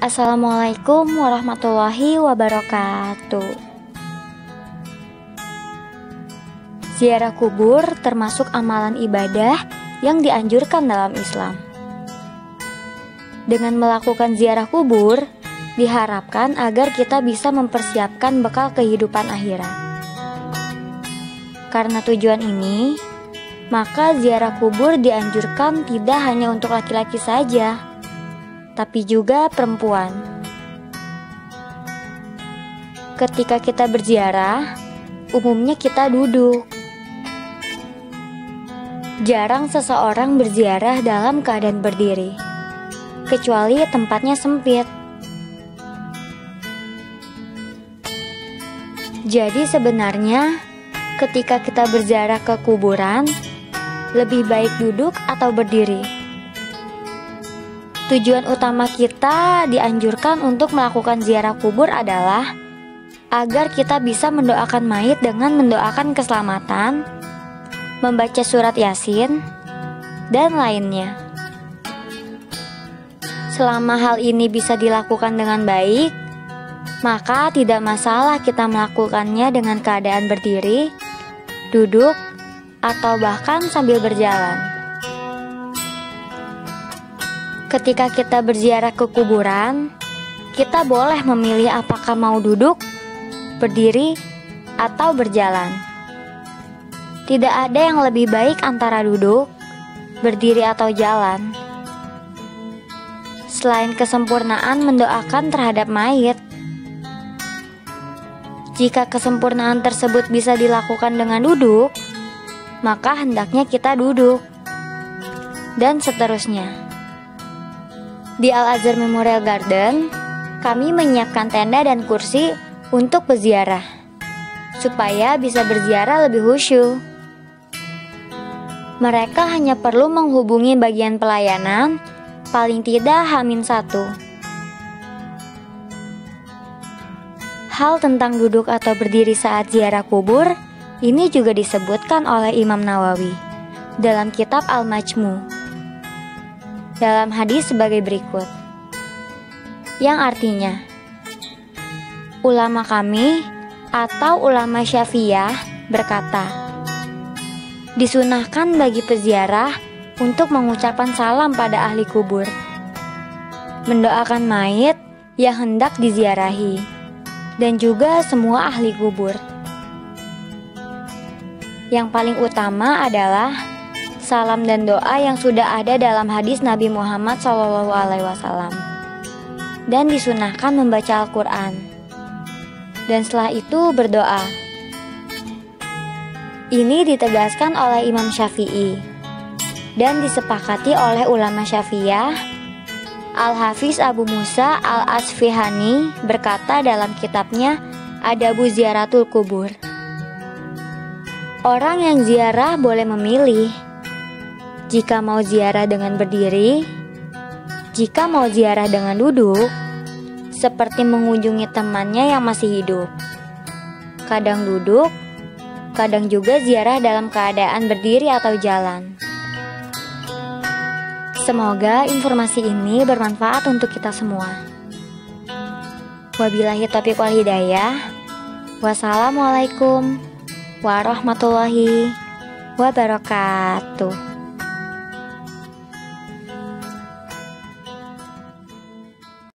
Assalamualaikum warahmatullahi wabarakatuh. Ziarah kubur termasuk amalan ibadah yang dianjurkan dalam Islam. Dengan melakukan ziarah kubur, diharapkan agar kita bisa mempersiapkan bekal kehidupan akhirat. Karena tujuan ini, maka ziarah kubur dianjurkan tidak hanya untuk laki-laki saja, tapi juga perempuan. Ketika kita berziarah, umumnya kita duduk. Jarang seseorang berziarah dalam keadaan berdiri, kecuali tempatnya sempit. Jadi sebenarnya, ketika kita berziarah ke kuburan, lebih baik duduk atau berdiri. Tujuan utama kita dianjurkan untuk melakukan ziarah kubur adalah agar kita bisa mendoakan mayit dengan mendoakan keselamatan, membaca surat Yasin, dan lainnya. Selama hal ini bisa dilakukan dengan baik, maka tidak masalah kita melakukannya dengan keadaan berdiri, duduk, atau bahkan sambil berjalan. Ketika kita berziarah ke kuburan, kita boleh memilih apakah mau duduk, berdiri, atau berjalan. Tidak ada yang lebih baik antara duduk, berdiri, atau jalan. Selain kesempurnaan mendoakan terhadap mayit, jika kesempurnaan tersebut bisa dilakukan dengan duduk, maka hendaknya kita duduk, dan seterusnya. Di Al-Azhar Memorial Garden, kami menyiapkan tenda dan kursi untuk berziarah, supaya bisa berziarah lebih khusyuk. Mereka hanya perlu menghubungi bagian pelayanan, paling tidak H-1. Hal tentang duduk atau berdiri saat ziarah kubur, ini juga disebutkan oleh Imam Nawawi dalam kitab Al-Majmu. Dalam hadis sebagai berikut, yang artinya, ulama kami atau ulama Syafi'iyah berkata, disunahkan bagi peziarah untuk mengucapkan salam pada ahli kubur, mendoakan mayit yang hendak diziarahi, dan juga semua ahli kubur. Yang paling utama adalah salam dan doa yang sudah ada dalam hadis Nabi Muhammad SAW, dan disunahkan membaca Al-Quran, dan setelah itu berdoa. Ini ditegaskan oleh Imam Syafi'i dan disepakati oleh ulama Syafi'iyah. Al-Hafiz Abu Musa Al-Asfihani berkata dalam kitabnya Adabu Ziaratul Kubur, orang yang ziarah boleh memilih jika mau ziarah dengan berdiri, jika mau ziarah dengan duduk, seperti mengunjungi temannya yang masih hidup. Kadang duduk, kadang juga ziarah dalam keadaan berdiri atau jalan. Semoga informasi ini bermanfaat untuk kita semua. Wabillahi taufiq wal hidayah. Wassalamualaikum warahmatullahi wabarakatuh.